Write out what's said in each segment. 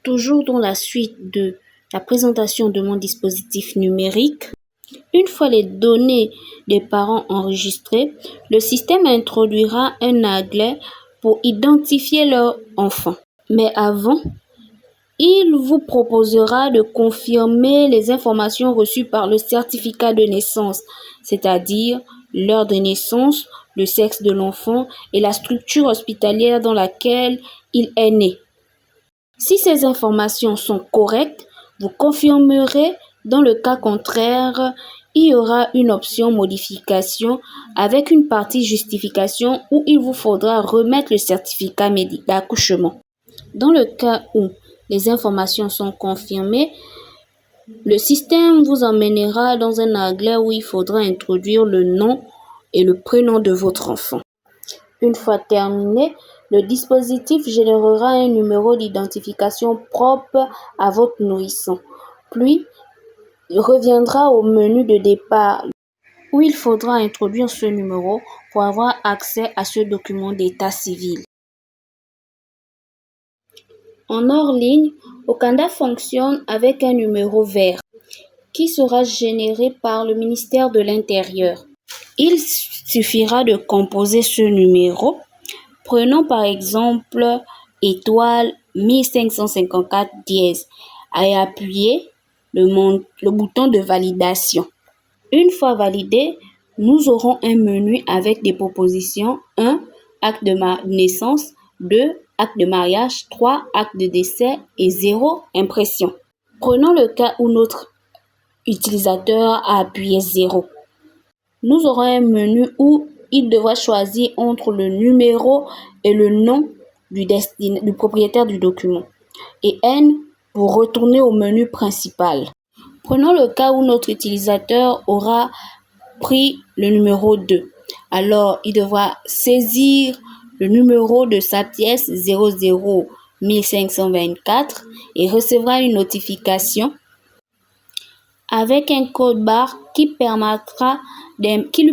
toujours dans la suite de la présentation de mon dispositif numérique, une fois les données des parents enregistrées, le système introduira un onglet pour identifier leur enfant. Mais avant, il vous proposera de confirmer les informations reçues par le certificat de naissance, c'est-à-dire l'heure de naissance, le sexe de l'enfant et la structure hospitalière dans laquelle il est né. Si ces informations sont correctes, vous confirmerez. Dans le cas contraire, il y aura une option modification avec une partie justification où il vous faudra remettre le certificat d'accouchement. Dans le cas où les informations sont confirmées, le système vous emmènera dans un onglet où il faudra introduire le nom et le prénom de votre enfant. Une fois terminé, le dispositif générera un numéro d'identification propre à votre nourrisson. Puis, il reviendra au menu de départ où il faudra introduire ce numéro pour avoir accès à ce document d'état civil. En hors ligne, Okanda fonctionne avec un numéro vert qui sera généré par le ministère de l'Intérieur. Il suffira de composer ce numéro. Prenons par exemple étoile 1554 dièse et appuyez le bouton de validation. Une fois validé, nous aurons un menu avec des propositions 1. Acte de naissance, 2. Acte de mariage, 3. Acte de décès et 0. Impression. Prenons le cas où notre utilisateur a appuyé 0. Nous aurons un menu où il devra choisir entre le numéro et le nom du propriétaire du document et N pour retourner au menu principal. Prenons le cas où notre utilisateur aura pris le numéro 2. Alors, il devra saisir le numéro de sa pièce 001524 et recevra une notification avec un code barre qui lui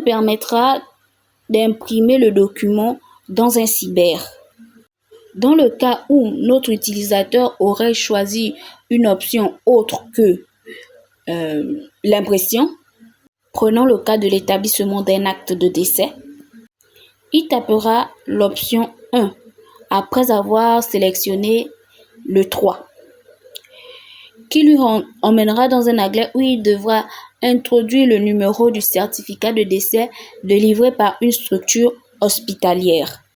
permettra d'imprimer le document dans un cyber. Dans le cas où notre utilisateur aurait choisi une option autre que l'impression, prenons le cas de l'établissement d'un acte de décès, il tapera l'option 1 après avoir sélectionné le 3, qui lui emmènera dans un onglet où il devra introduire le numéro du certificat de décès délivré par une structure hospitalière.